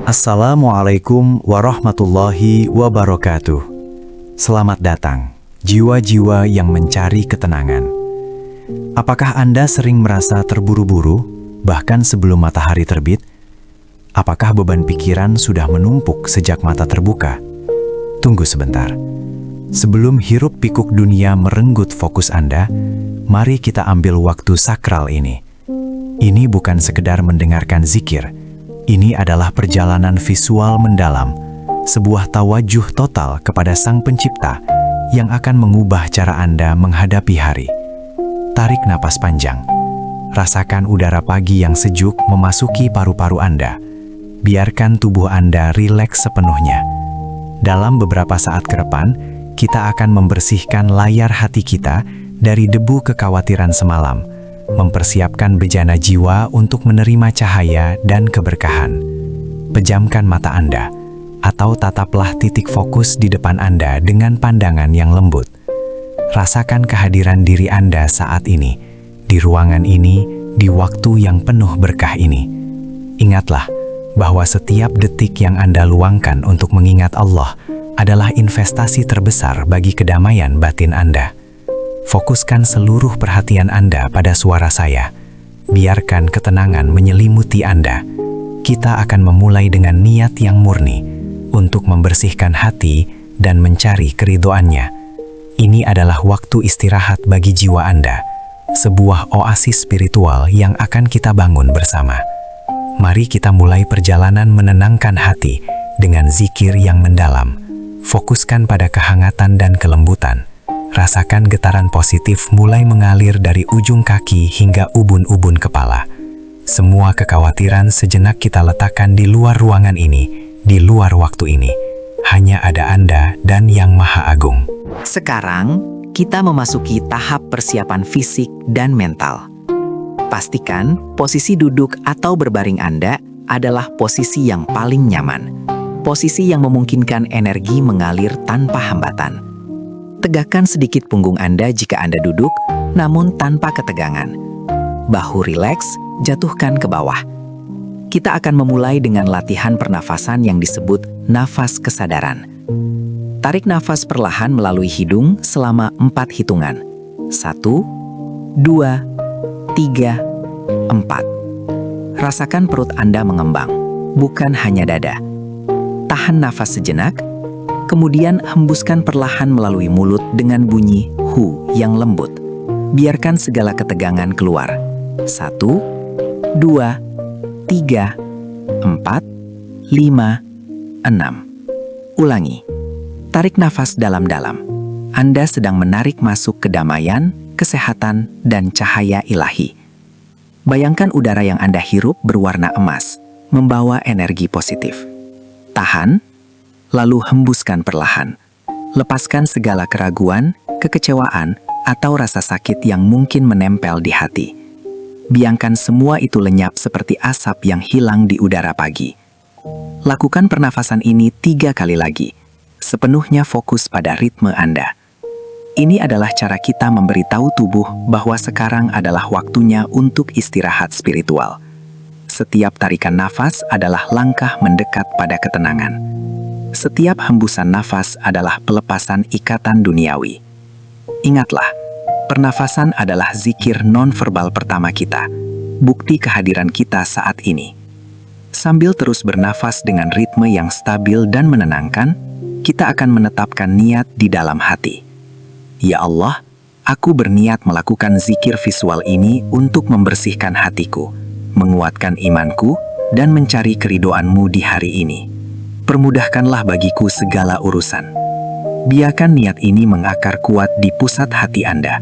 Assalamualaikum warahmatullahi wabarakatuh. Selamat datang, jiwa-jiwa yang mencari ketenangan. Apakah Anda sering merasa terburu-buru, bahkan sebelum matahari terbit? Apakah beban pikiran sudah menumpuk sejak mata terbuka? Tunggu sebentar. Sebelum hiruk-pikuk dunia merenggut fokus Anda, mari kita ambil waktu sakral ini. Ini bukan sekedar mendengarkan zikir. Ini adalah perjalanan visual mendalam, sebuah tawajuh total kepada Sang Pencipta yang akan mengubah cara Anda menghadapi hari. Tarik napas panjang. Rasakan udara pagi yang sejuk memasuki paru-paru Anda. Biarkan tubuh Anda rileks sepenuhnya. Dalam beberapa saat ke depan, kita akan membersihkan layar hati kita dari debu kekhawatiran semalam, mempersiapkan bejana jiwa untuk menerima cahaya dan keberkahan. Pejamkan mata Anda, atau tataplah titik fokus di depan Anda dengan pandangan yang lembut. Rasakan kehadiran diri Anda saat ini, di ruangan ini, di waktu yang penuh berkah ini. Ingatlah bahwa setiap detik yang Anda luangkan untuk mengingat Allah adalah investasi terbesar bagi kedamaian batin Anda. Fokuskan seluruh perhatian Anda pada suara saya. Biarkan ketenangan menyelimuti Anda. Kita akan memulai dengan niat yang murni untuk membersihkan hati dan mencari keridhoannya. Ini adalah waktu istirahat bagi jiwa Anda, sebuah oasis spiritual yang akan kita bangun bersama. Mari kita mulai perjalanan menenangkan hati dengan zikir yang mendalam. Fokuskan pada kehangatan dan kelembutan. Rasakan getaran positif mulai mengalir dari ujung kaki hingga ubun-ubun kepala. Semua kekhawatiran sejenak kita letakkan di luar ruangan ini, di luar waktu ini. Hanya ada Anda dan Yang Maha Agung. Sekarang, kita memasuki tahap persiapan fisik dan mental. Pastikan posisi duduk atau berbaring Anda adalah posisi yang paling nyaman. Posisi yang memungkinkan energi mengalir tanpa hambatan. Tegakkan sedikit punggung Anda jika Anda duduk, namun tanpa ketegangan. Bahu rileks, jatuhkan ke bawah. Kita akan memulai dengan latihan pernafasan yang disebut nafas kesadaran. Tarik nafas perlahan melalui hidung selama 4 hitungan. 1, 2, 3, 4. Rasakan perut Anda mengembang, bukan hanya dada. Tahan nafas sejenak, kemudian hembuskan perlahan melalui mulut dengan bunyi hu yang lembut. Biarkan segala ketegangan keluar. 1, 2, 3, 4, 5, 6. Ulangi. Tarik nafas dalam-dalam. Anda sedang menarik masuk kedamaian, kesehatan, dan cahaya ilahi. Bayangkan udara yang Anda hirup berwarna emas, membawa energi positif. Tahan, lalu hembuskan perlahan. Lepaskan segala keraguan, kekecewaan, atau rasa sakit yang mungkin menempel di hati. Biarkan semua itu lenyap seperti asap yang hilang di udara pagi. Lakukan pernafasan ini 3 kali lagi, sepenuhnya fokus pada ritme Anda. Ini adalah cara kita memberitahu tubuh bahwa sekarang adalah waktunya untuk istirahat spiritual. Setiap tarikan nafas adalah langkah mendekat pada ketenangan. Setiap hembusan nafas adalah pelepasan ikatan duniawi. Ingatlah, pernafasan adalah zikir non-verbal pertama kita, bukti kehadiran kita saat ini. Sambil terus bernafas dengan ritme yang stabil dan menenangkan, kita akan menetapkan niat di dalam hati. Ya Allah, aku berniat melakukan zikir visual ini untuk membersihkan hatiku, menguatkan imanku, dan mencari keridhoan-Mu di hari ini. Permudahkanlah bagiku segala urusan. Biarkan niat ini mengakar kuat di pusat hati Anda.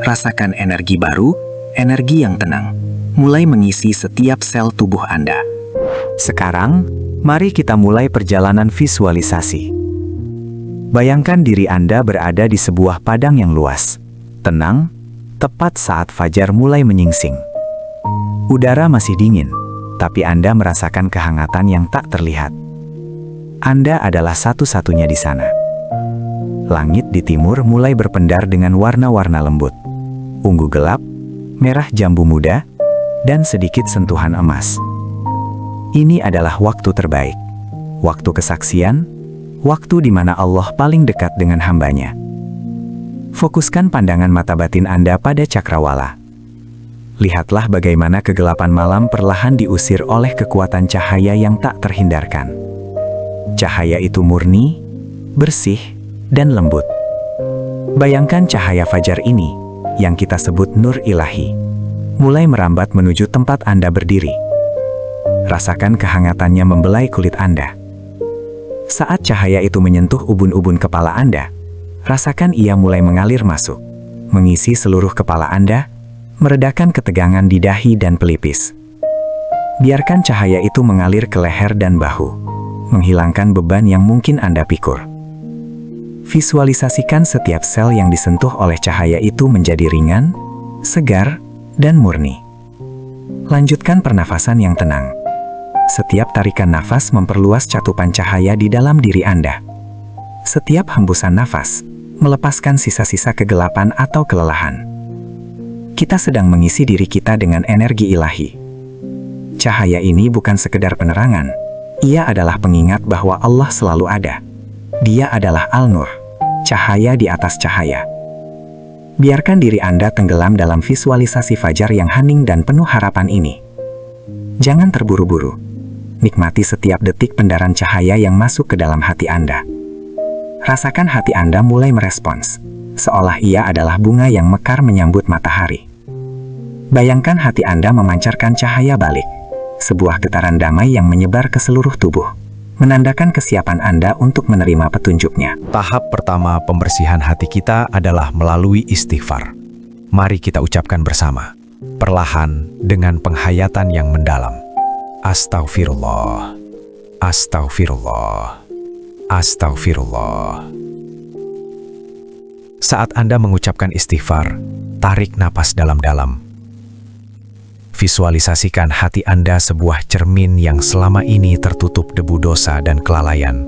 Rasakan energi baru, energi yang tenang, mulai mengisi setiap sel tubuh Anda. Sekarang, mari kita mulai perjalanan visualisasi. Bayangkan diri Anda berada di sebuah padang yang luas, tenang, tepat saat fajar mulai menyingsing. Udara masih dingin, tapi Anda merasakan kehangatan yang tak terlihat. Anda adalah satu-satunya di sana. Langit di timur mulai berpendar dengan warna-warna lembut. Ungu gelap, merah jambu muda, dan sedikit sentuhan emas. Ini adalah waktu terbaik, waktu kesaksian, waktu di mana Allah paling dekat dengan hambanya. Fokuskan pandangan mata batin Anda pada cakrawala. Lihatlah bagaimana kegelapan malam perlahan diusir oleh kekuatan cahaya yang tak terhindarkan. Cahaya itu murni, bersih, dan lembut. Bayangkan cahaya fajar ini, yang kita sebut nur ilahi, mulai merambat menuju tempat Anda berdiri. Rasakan kehangatannya membelai kulit Anda. Saat cahaya itu menyentuh ubun-ubun kepala Anda, rasakan ia mulai mengalir masuk, mengisi seluruh kepala Anda, meredakan ketegangan di dahi dan pelipis. Biarkan cahaya itu mengalir ke leher dan bahu, menghilangkan beban yang mungkin Anda pikul. Visualisasikan setiap sel yang disentuh oleh cahaya itu menjadi ringan, segar, dan murni. Lanjutkan pernafasan yang tenang. Setiap tarikan nafas memperluas cakupan cahaya di dalam diri Anda. Setiap hembusan nafas melepaskan sisa-sisa kegelapan atau kelelahan. Kita sedang mengisi diri kita dengan energi ilahi. Cahaya ini bukan sekedar penerangan. Ia adalah pengingat bahwa Allah selalu ada. Dia adalah Al-Nur, cahaya di atas cahaya. Biarkan diri Anda tenggelam dalam visualisasi fajar yang hening dan penuh harapan ini. Jangan terburu-buru. Nikmati setiap detik pendaran cahaya yang masuk ke dalam hati Anda. Rasakan hati Anda mulai merespons, seolah ia adalah bunga yang mekar menyambut matahari. Bayangkan hati Anda memancarkan cahaya balik, sebuah getaran damai yang menyebar ke seluruh tubuh, menandakan kesiapan Anda untuk menerima petunjuknya. Tahap pertama pembersihan hati kita adalah melalui istighfar. Mari kita ucapkan bersama, perlahan dengan penghayatan yang mendalam. Astaghfirullah, astaghfirullah, astaghfirullah. Saat Anda mengucapkan istighfar, tarik napas dalam-dalam. Visualisasikan hati Anda sebuah cermin yang selama ini tertutup debu dosa dan kelalaian.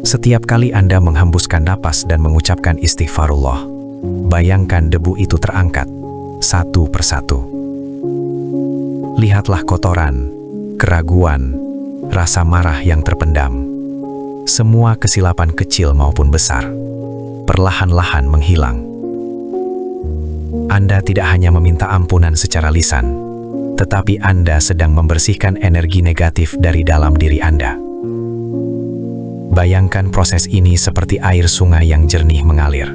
Setiap kali Anda menghembuskan napas dan mengucapkan istighfarullah, bayangkan debu itu terangkat, satu persatu. Lihatlah kotoran, keraguan, rasa marah yang terpendam. Semua kesilapan kecil maupun besar, perlahan-lahan menghilang. Anda tidak hanya meminta ampunan secara lisan, tetapi Anda sedang membersihkan energi negatif dari dalam diri Anda. Bayangkan proses ini seperti air sungai yang jernih mengalir,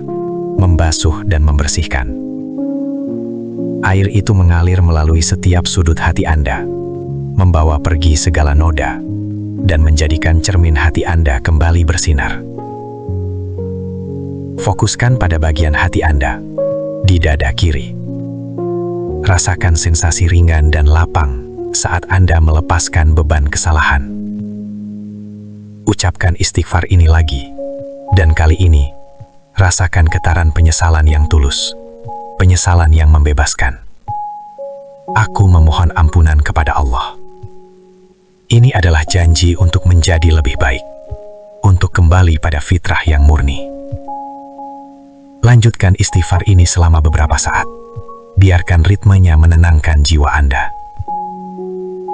membasuh dan membersihkan. Air itu mengalir melalui setiap sudut hati Anda, membawa pergi segala noda, dan menjadikan cermin hati Anda kembali bersinar. Fokuskan pada bagian hati Anda, di dada kiri. Rasakan sensasi ringan dan lapang saat Anda melepaskan beban kesalahan. Ucapkan istighfar ini lagi, dan kali ini, rasakan getaran penyesalan yang tulus, penyesalan yang membebaskan. Aku memohon ampunan kepada Allah. Ini adalah janji untuk menjadi lebih baik, untuk kembali pada fitrah yang murni. Lanjutkan istighfar ini selama beberapa saat. Biarkan ritmenya menenangkan jiwa Anda.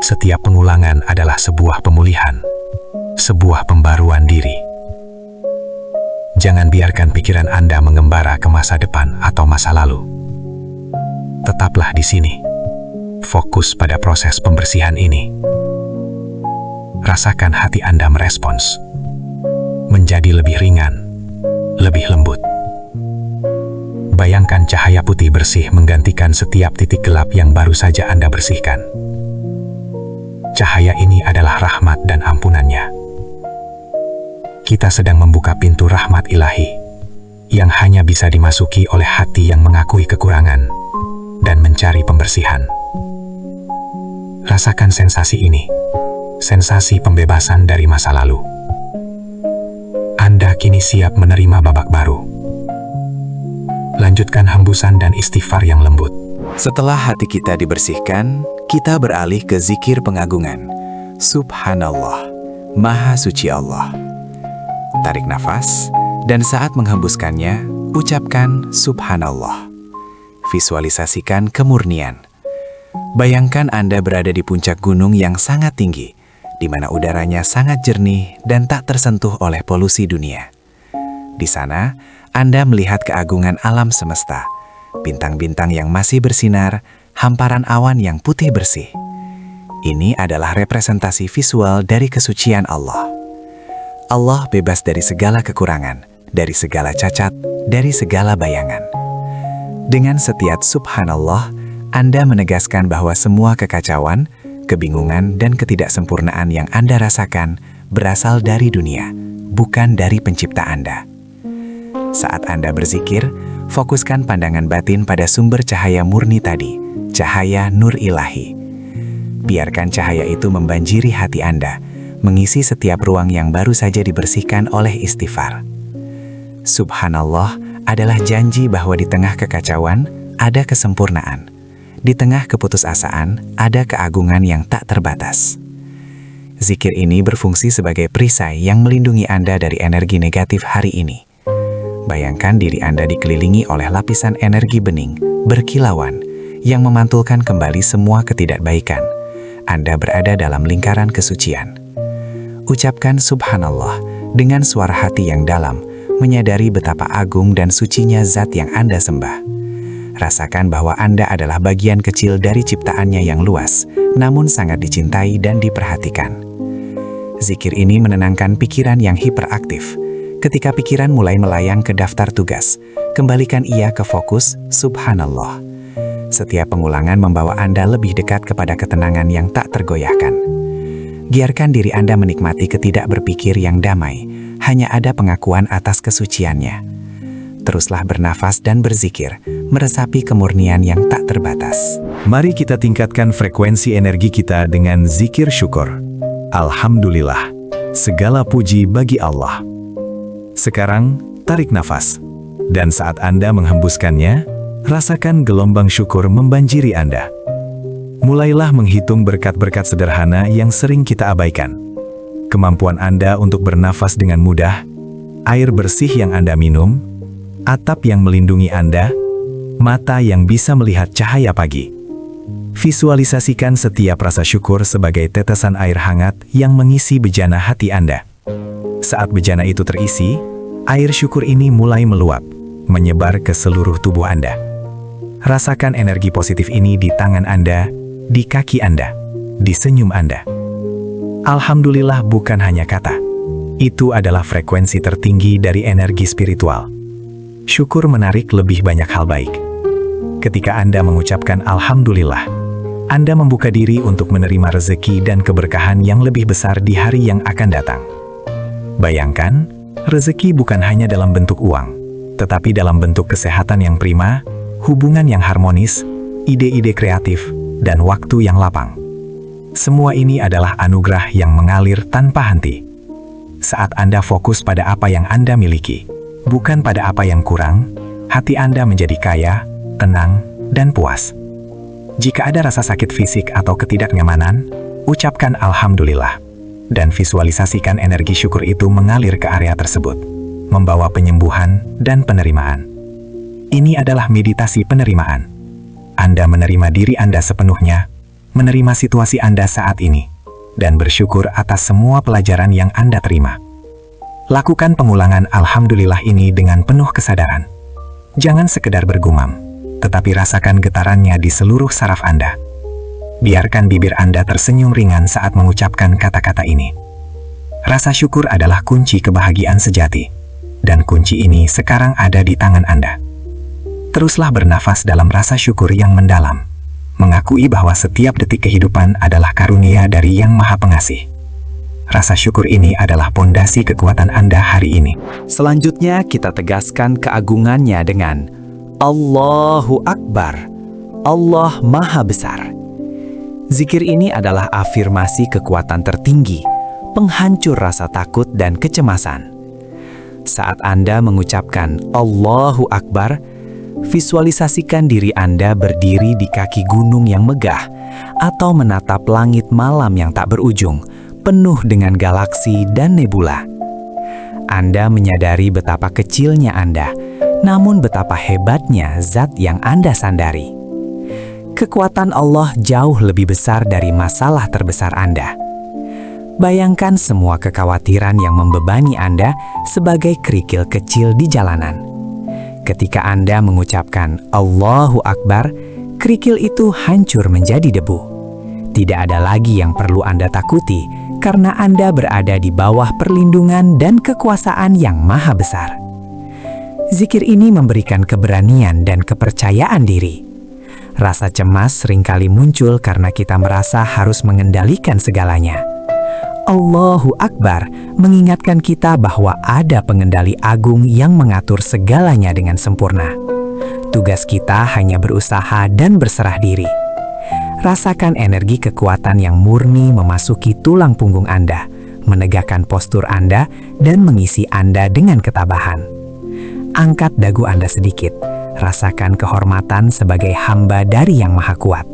Setiap pengulangan adalah sebuah pemulihan, sebuah pembaruan diri. Jangan biarkan pikiran Anda mengembara ke masa depan atau masa lalu. Tetaplah di sini, fokus pada proses pembersihan ini. Rasakan hati Anda merespons, menjadi lebih ringan, lebih lembut. Bayangkan cahaya putih bersih menggantikan setiap titik gelap yang baru saja Anda bersihkan. Cahaya ini adalah rahmat dan ampunannya. Kita sedang membuka pintu rahmat ilahi, yang hanya bisa dimasuki oleh hati yang mengakui kekurangan dan mencari pembersihan. Rasakan sensasi ini, sensasi pembebasan dari masa lalu. Anda kini siap menerima babak baru. Lanjutkan hembusan dan istighfar yang lembut. Setelah hati kita dibersihkan, kita beralih ke zikir pengagungan. Subhanallah, Maha Suci Allah. Tarik nafas, dan saat menghembuskannya, ucapkan Subhanallah. Visualisasikan kemurnian. Bayangkan Anda berada di puncak gunung yang sangat tinggi, di mana udaranya sangat jernih dan tak tersentuh oleh polusi dunia. Di sana, Anda melihat keagungan alam semesta, bintang-bintang yang masih bersinar, hamparan awan yang putih bersih. Ini adalah representasi visual dari kesucian Allah. Allah bebas dari segala kekurangan, dari segala cacat, dari segala bayangan. Dengan setiap subhanallah, Anda menegaskan bahwa semua kekacauan, kebingungan, dan ketidaksempurnaan yang Anda rasakan berasal dari dunia, bukan dari pencipta Anda. Saat Anda berzikir, fokuskan pandangan batin pada sumber cahaya murni tadi, cahaya nur ilahi. Biarkan cahaya itu membanjiri hati Anda, mengisi setiap ruang yang baru saja dibersihkan oleh istighfar. Subhanallah adalah janji bahwa di tengah kekacauan ada kesempurnaan. Di tengah keputusasaan ada keagungan yang tak terbatas. Zikir ini berfungsi sebagai perisai yang melindungi Anda dari energi negatif hari ini. Bayangkan diri Anda dikelilingi oleh lapisan energi bening, berkilauan, yang memantulkan kembali semua ketidakbaikan. Anda berada dalam lingkaran kesucian. Ucapkan subhanallah dengan suara hati yang dalam, menyadari betapa agung dan sucinya zat yang Anda sembah. Rasakan bahwa Anda adalah bagian kecil dari ciptaannya yang luas, namun sangat dicintai dan diperhatikan. Zikir ini menenangkan pikiran yang hiperaktif. Ketika pikiran mulai melayang ke daftar tugas, kembalikan ia ke fokus subhanallah. Setiap pengulangan membawa Anda lebih dekat kepada ketenangan yang tak tergoyahkan. Biarkan diri Anda menikmati ketidakberpikir yang damai, hanya ada pengakuan atas kesuciannya. Teruslah bernafas dan berzikir, meresapi kemurnian yang tak terbatas. Mari kita tingkatkan frekuensi energi kita dengan zikir syukur. Alhamdulillah, segala puji bagi Allah. Sekarang, tarik nafas. Dan saat Anda menghembuskannya, rasakan gelombang syukur membanjiri Anda. Mulailah menghitung berkat-berkat sederhana yang sering kita abaikan. Kemampuan Anda untuk bernafas dengan mudah, air bersih yang Anda minum, atap yang melindungi Anda, mata yang bisa melihat cahaya pagi. Visualisasikan setiap rasa syukur sebagai tetesan air hangat yang mengisi bejana hati Anda. Saat bejana itu terisi, air syukur ini mulai meluap, menyebar ke seluruh tubuh Anda. Rasakan energi positif ini di tangan Anda, di kaki Anda, di senyum Anda. Alhamdulillah bukan hanya kata. Itu adalah frekuensi tertinggi dari energi spiritual. Syukur menarik lebih banyak hal baik. Ketika Anda mengucapkan Alhamdulillah, Anda membuka diri untuk menerima rezeki dan keberkahan yang lebih besar di hari yang akan datang. Bayangkan, rezeki bukan hanya dalam bentuk uang, tetapi dalam bentuk kesehatan yang prima, hubungan yang harmonis, ide-ide kreatif, dan waktu yang lapang. Semua ini adalah anugerah yang mengalir tanpa henti. Saat Anda fokus pada apa yang Anda miliki, bukan pada apa yang kurang, hati Anda menjadi kaya, tenang, dan puas. Jika ada rasa sakit fisik atau ketidaknyamanan, ucapkan Alhamdulillah, dan visualisasikan energi syukur itu mengalir ke area tersebut, membawa penyembuhan dan penerimaan. Ini adalah meditasi penerimaan. Anda menerima diri Anda sepenuhnya, menerima situasi Anda saat ini, dan bersyukur atas semua pelajaran yang Anda terima. Lakukan pengulangan Alhamdulillah ini dengan penuh kesadaran. Jangan sekedar bergumam, tetapi rasakan getarannya di seluruh saraf Anda. Biarkan bibir Anda tersenyum ringan saat mengucapkan kata-kata ini. Rasa syukur adalah kunci kebahagiaan sejati, dan kunci ini sekarang ada di tangan Anda. Teruslah bernafas dalam rasa syukur yang mendalam, mengakui bahwa setiap detik kehidupan adalah karunia dari Yang Maha Pengasih. Rasa syukur ini adalah pondasi kekuatan Anda hari ini. Selanjutnya kita tegaskan keagungannya dengan Allahu Akbar, Allah Maha Besar. Zikir ini adalah afirmasi kekuatan tertinggi, penghancur rasa takut dan kecemasan. Saat Anda mengucapkan Allahu Akbar, visualisasikan diri Anda berdiri di kaki gunung yang megah atau menatap langit malam yang tak berujung, penuh dengan galaksi dan nebula. Anda menyadari betapa kecilnya Anda, namun betapa hebatnya zat yang Anda sandari. Kekuatan Allah jauh lebih besar dari masalah terbesar Anda. Bayangkan semua kekhawatiran yang membebani Anda sebagai kerikil kecil di jalanan. Ketika Anda mengucapkan Allahu Akbar, kerikil itu hancur menjadi debu. Tidak ada lagi yang perlu Anda takuti karena Anda berada di bawah perlindungan dan kekuasaan yang maha besar. Zikir ini memberikan keberanian dan kepercayaan diri. Rasa cemas seringkali muncul karena kita merasa harus mengendalikan segalanya. Allahu Akbar mengingatkan kita bahwa ada pengendali agung yang mengatur segalanya dengan sempurna. Tugas kita hanya berusaha dan berserah diri. Rasakan energi kekuatan yang murni memasuki tulang punggung Anda, menegakkan postur Anda, dan mengisi Anda dengan ketabahan. Angkat dagu Anda sedikit, rasakan kehormatan sebagai hamba dari Yang Maha Kuat.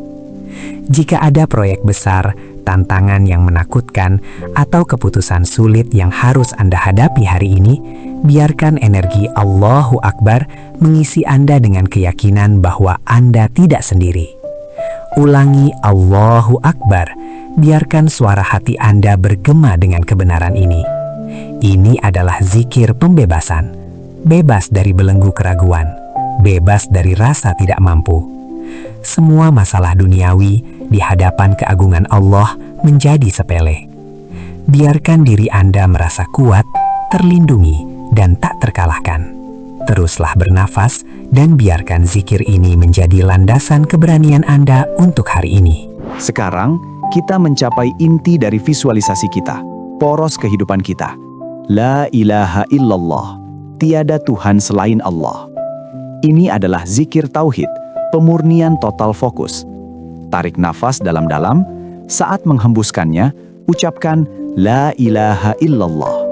Jika ada proyek besar, tantangan yang menakutkan, atau keputusan sulit yang harus Anda hadapi hari ini, biarkan energi Allahu Akbar mengisi Anda dengan keyakinan bahwa Anda tidak sendiri. Ulangi Allahu Akbar, biarkan suara hati Anda bergema dengan kebenaran ini. Ini adalah zikir pembebasan, bebas dari belenggu keraguan, bebas dari rasa tidak mampu. Semua masalah duniawi di hadapan keagungan Allah menjadi sepele. Biarkan diri Anda merasa kuat, terlindungi, dan tak terkalahkan. Teruslah bernafas dan biarkan zikir ini menjadi landasan keberanian Anda untuk hari ini. Sekarang, kita mencapai inti dari visualisasi kita, poros kehidupan kita. La ilaha illallah, tiada Tuhan selain Allah. Ini adalah zikir tauhid, pemurnian total fokus. Tarik nafas dalam-dalam, saat menghembuskannya, ucapkan La ilaha illallah.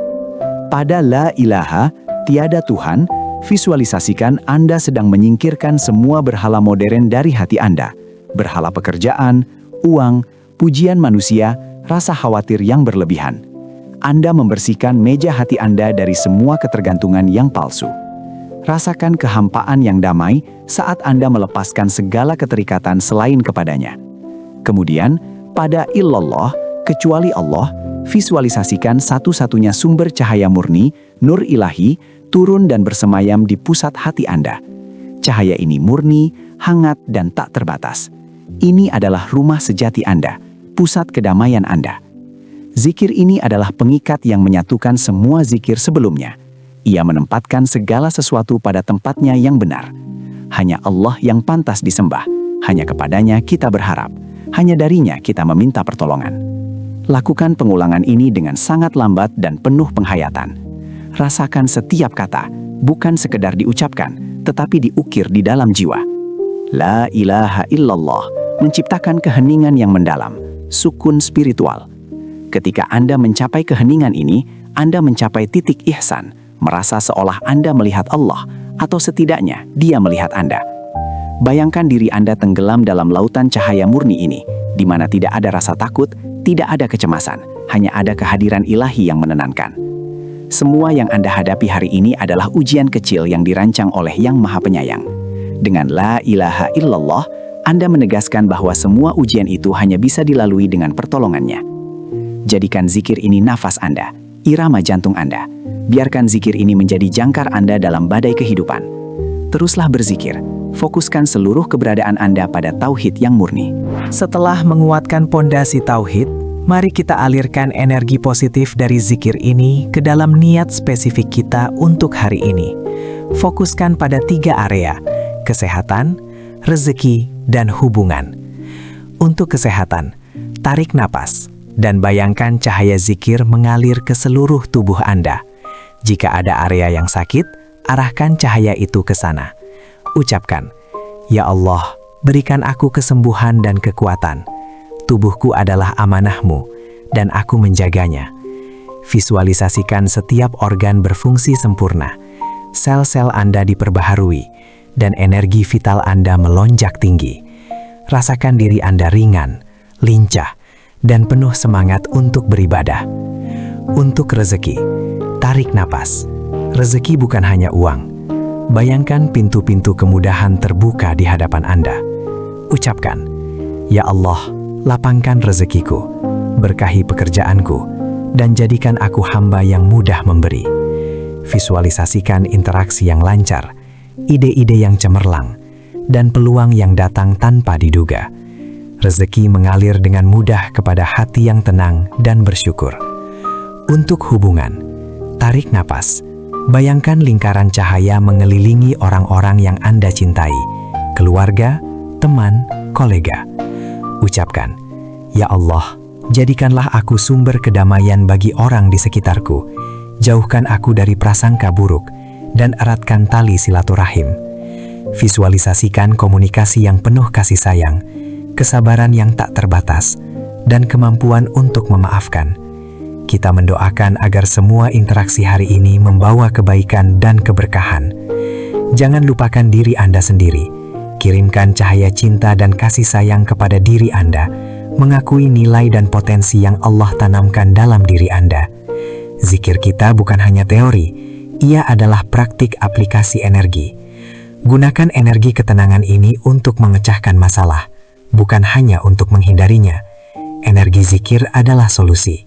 Pada La ilaha, tiada Tuhan, visualisasikan Anda sedang menyingkirkan semua berhala modern dari hati Anda. Berhala pekerjaan, uang, pujian manusia, rasa khawatir yang berlebihan. Anda membersihkan meja hati Anda dari semua ketergantungan yang palsu. Rasakan kehampaan yang damai saat Anda melepaskan segala keterikatan selain kepadanya. Kemudian, pada illallah, kecuali Allah, visualisasikan satu-satunya sumber cahaya murni, nur ilahi, turun dan bersemayam di pusat hati Anda. Cahaya ini murni, hangat, dan tak terbatas. Ini adalah rumah sejati Anda, pusat kedamaian Anda. Zikir ini adalah pengikat yang menyatukan semua zikir sebelumnya. Ia menempatkan segala sesuatu pada tempatnya yang benar. Hanya Allah yang pantas disembah. Hanya kepadanya kita berharap. Hanya darinya kita meminta pertolongan. Lakukan pengulangan ini dengan sangat lambat dan penuh penghayatan. Rasakan setiap kata, bukan sekedar diucapkan, tetapi diukir di dalam jiwa. La ilaha illallah menciptakan keheningan yang mendalam, sukun spiritual. Ketika Anda mencapai keheningan ini, Anda mencapai titik ihsan, merasa seolah Anda melihat Allah, atau setidaknya Dia melihat Anda. Bayangkan diri Anda tenggelam dalam lautan cahaya murni ini, di mana tidak ada rasa takut, tidak ada kecemasan, hanya ada kehadiran ilahi yang menenangkan. Semua yang Anda hadapi hari ini adalah ujian kecil yang dirancang oleh Yang Maha Penyayang. Dengan La ilaha illallah, Anda menegaskan bahwa semua ujian itu hanya bisa dilalui dengan pertolongannya. Jadikan zikir ini nafas Anda, irama jantung Anda. Biarkan zikir ini menjadi jangkar Anda dalam badai kehidupan. Teruslah berzikir, fokuskan seluruh keberadaan Anda pada tauhid yang murni. Setelah menguatkan pondasi tauhid, mari kita alirkan energi positif dari zikir ini ke dalam niat spesifik kita untuk hari ini. Fokuskan pada 3 area: kesehatan, rezeki, dan hubungan. Untuk kesehatan, tarik napas dan bayangkan cahaya zikir mengalir ke seluruh tubuh Anda. Jika ada area yang sakit, arahkan cahaya itu ke sana. Ucapkan, Ya Allah, berikan aku kesembuhan dan kekuatan. Tubuhku adalah amanah-Mu, dan aku menjaganya. Visualisasikan setiap organ berfungsi sempurna. Sel-sel Anda diperbaharui, dan energi vital Anda melonjak tinggi. Rasakan diri Anda ringan, lincah, dan penuh semangat untuk beribadah. Untuk rezeki, tarik napas. Rezeki bukan hanya uang. Bayangkan pintu-pintu kemudahan terbuka di hadapan Anda. Ucapkan, Ya Allah, lapangkan rezekiku, berkahi pekerjaanku, dan jadikan aku hamba yang mudah memberi. Visualisasikan interaksi yang lancar, ide-ide yang cemerlang, dan peluang yang datang tanpa diduga. Rezeki mengalir dengan mudah kepada hati yang tenang dan bersyukur. Untuk hubungan, tarik napas. Bayangkan lingkaran cahaya mengelilingi orang-orang yang Anda cintai, keluarga, teman, kolega. Ucapkan, "Ya Allah, jadikanlah aku sumber kedamaian bagi orang di sekitarku. Jauhkan aku dari prasangka buruk, dan eratkan tali silaturahim." Visualisasikan komunikasi yang penuh kasih sayang, kesabaran yang tak terbatas, dan kemampuan untuk memaafkan. Kita mendoakan agar semua interaksi hari ini membawa kebaikan dan keberkahan. Jangan lupakan diri Anda sendiri. Kirimkan cahaya cinta dan kasih sayang kepada diri Anda, mengakui nilai dan potensi yang Allah tanamkan dalam diri Anda. Zikir kita bukan hanya teori, ia adalah praktik aplikasi energi. Gunakan energi ketenangan ini untuk memecahkan masalah, bukan hanya untuk menghindarinya. Energi zikir adalah solusi.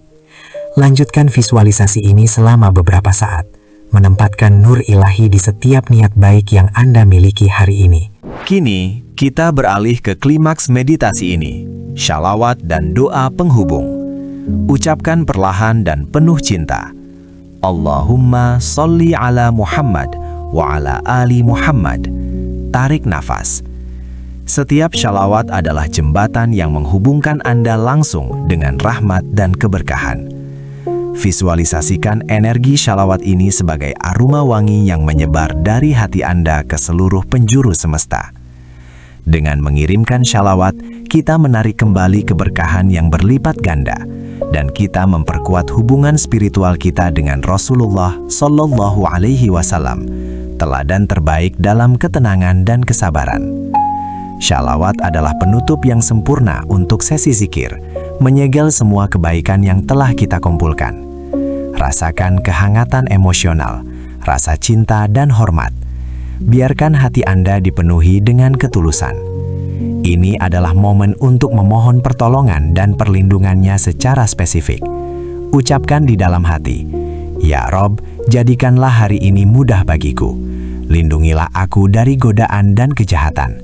Lanjutkan visualisasi ini selama beberapa saat, menempatkan nur ilahi di setiap niat baik yang Anda miliki hari ini. Kini, kita beralih ke klimaks meditasi ini, shalawat dan doa penghubung. Ucapkan perlahan dan penuh cinta. Allahumma sholli ala Muhammad wa ala ali Muhammad. Tarik nafas. Setiap shalawat adalah jembatan yang menghubungkan Anda langsung dengan rahmat dan keberkahan. Visualisasikan energi shalawat ini sebagai aroma wangi yang menyebar dari hati Anda ke seluruh penjuru semesta. Dengan mengirimkan shalawat, kita menarik kembali keberkahan yang berlipat ganda, dan kita memperkuat hubungan spiritual kita dengan Rasulullah Shallallahu Alaihi Wasallam, teladan terbaik dalam ketenangan dan kesabaran. Shalawat adalah penutup yang sempurna untuk sesi zikir, menyegel semua kebaikan yang telah kita kumpulkan. Rasakan kehangatan emosional, rasa cinta dan hormat. Biarkan hati Anda dipenuhi dengan ketulusan. Ini adalah momen untuk memohon pertolongan dan perlindungannya secara spesifik. Ucapkan di dalam hati, "Ya Rob, jadikanlah hari ini mudah bagiku. Lindungilah aku dari godaan dan kejahatan.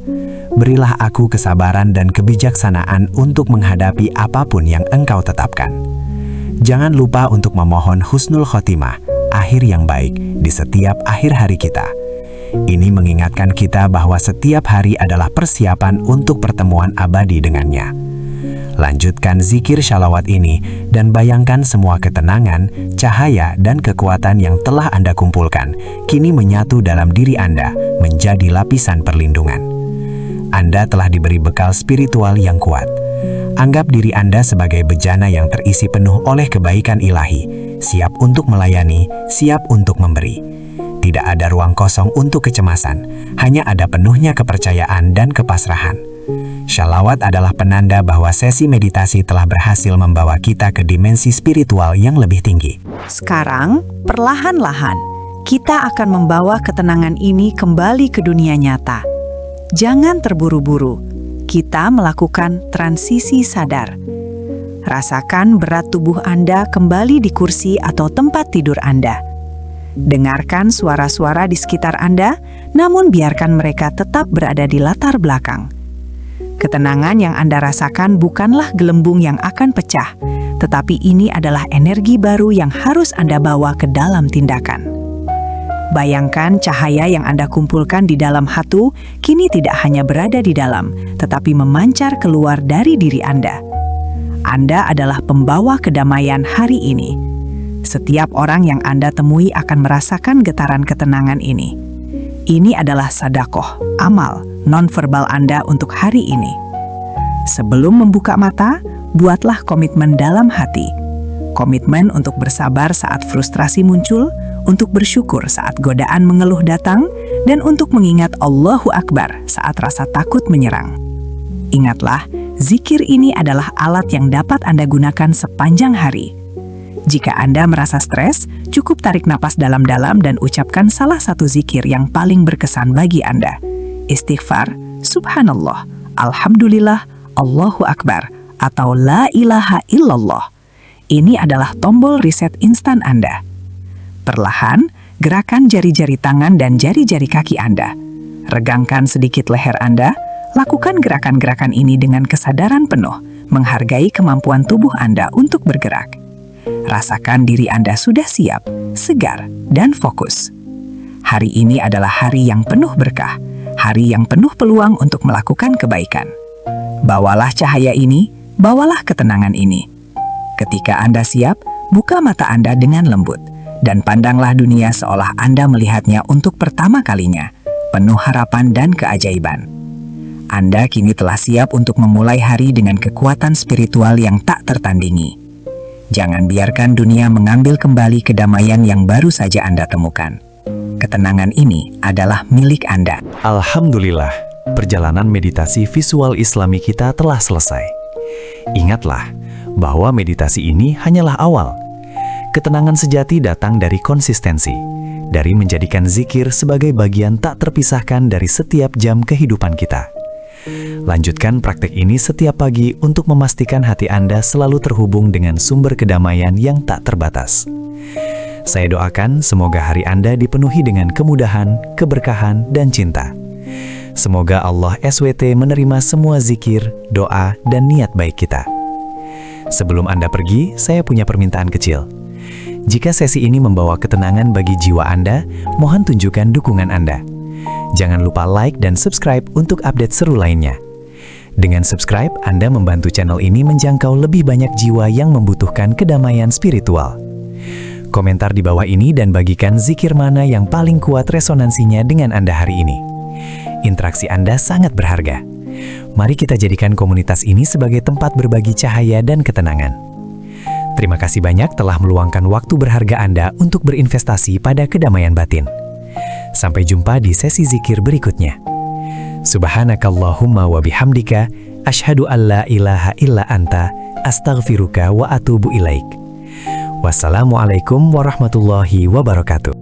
Berilah aku kesabaran dan kebijaksanaan untuk menghadapi apapun yang Engkau tetapkan." Jangan lupa untuk memohon husnul khotimah, akhir yang baik, di setiap akhir hari kita. Ini mengingatkan kita bahwa setiap hari adalah persiapan untuk pertemuan abadi dengannya. Lanjutkan zikir shalawat ini dan bayangkan semua ketenangan, cahaya, dan kekuatan yang telah Anda kumpulkan kini menyatu dalam diri Anda menjadi lapisan perlindungan. Anda telah diberi bekal spiritual yang kuat. Anggap diri Anda sebagai bejana yang terisi penuh oleh kebaikan ilahi, siap untuk melayani, siap untuk memberi. Tidak ada ruang kosong untuk kecemasan, hanya ada penuhnya kepercayaan dan kepasrahan. Shalawat adalah penanda bahwa sesi meditasi telah berhasil membawa kita ke dimensi spiritual yang lebih tinggi. Sekarang, perlahan-lahan, kita akan membawa ketenangan ini kembali ke dunia nyata. Jangan terburu-buru. Kita melakukan transisi sadar. Rasakan berat tubuh Anda kembali di kursi atau tempat tidur Anda. Dengarkan suara-suara di sekitar Anda, namun biarkan mereka tetap berada di latar belakang. Ketenangan yang Anda rasakan bukanlah gelembung yang akan pecah, tetapi ini adalah energi baru yang harus Anda bawa ke dalam tindakan. Bayangkan cahaya yang Anda kumpulkan di dalam hatu kini tidak hanya berada di dalam, tetapi memancar keluar dari diri Anda. Anda adalah pembawa kedamaian hari ini. Setiap orang yang Anda temui akan merasakan getaran ketenangan ini. Ini adalah sedekah, amal, non-verbal Anda untuk hari ini. Sebelum membuka mata, buatlah komitmen dalam hati. Komitmen untuk bersabar saat frustrasi muncul, untuk bersyukur saat godaan mengeluh datang, dan untuk mengingat Allahu Akbar saat rasa takut menyerang. Ingatlah, zikir ini adalah alat yang dapat Anda gunakan sepanjang hari. Jika Anda merasa stres, cukup tarik napas dalam-dalam dan ucapkan salah satu zikir yang paling berkesan bagi Anda. Istighfar, Subhanallah, Alhamdulillah, Allahu Akbar atau La ilaha illallah. Ini adalah tombol reset instan Anda. Perlahan, gerakan jari-jari tangan dan jari-jari kaki Anda. Regangkan sedikit leher Anda, lakukan gerakan-gerakan ini dengan kesadaran penuh, menghargai kemampuan tubuh Anda untuk bergerak. Rasakan diri Anda sudah siap, segar, dan fokus. Hari ini adalah hari yang penuh berkah, hari yang penuh peluang untuk melakukan kebaikan. Bawalah cahaya ini, bawalah ketenangan ini. Ketika Anda siap, buka mata Anda dengan lembut, dan pandanglah dunia seolah Anda melihatnya untuk pertama kalinya, penuh harapan dan keajaiban. Anda kini telah siap untuk memulai hari dengan kekuatan spiritual yang tak tertandingi. Jangan biarkan dunia mengambil kembali kedamaian yang baru saja Anda temukan. Ketenangan ini adalah milik Anda. Alhamdulillah, perjalanan meditasi visual Islami kita telah selesai. Ingatlah bahwa meditasi ini hanyalah awal. Ketenangan sejati datang dari konsistensi, dari menjadikan zikir sebagai bagian tak terpisahkan dari setiap jam kehidupan kita. Lanjutkan praktek ini setiap pagi untuk memastikan hati Anda selalu terhubung dengan sumber kedamaian yang tak terbatas. Saya doakan semoga hari Anda dipenuhi dengan kemudahan, keberkahan, dan cinta. Semoga Allah SWT menerima semua zikir, doa, dan niat baik kita. Sebelum Anda pergi, saya punya permintaan kecil. Jika sesi ini membawa ketenangan bagi jiwa Anda, mohon tunjukkan dukungan Anda. Jangan lupa like dan subscribe untuk update seru lainnya. Dengan subscribe, Anda membantu channel ini menjangkau lebih banyak jiwa yang membutuhkan kedamaian spiritual. Komentar di bawah ini dan bagikan zikir mana yang paling kuat resonansinya dengan Anda hari ini. Interaksi Anda sangat berharga. Mari kita jadikan komunitas ini sebagai tempat berbagi cahaya dan ketenangan. Terima kasih banyak telah meluangkan waktu berharga Anda untuk berinvestasi pada kedamaian batin. Sampai jumpa di sesi zikir berikutnya. Subhanakallahumma wa bihamdika, asyhadu an la ilaha illa anta, astaghfiruka wa atubu ilaik. Wassalamualaikum warahmatullahi wabarakatuh.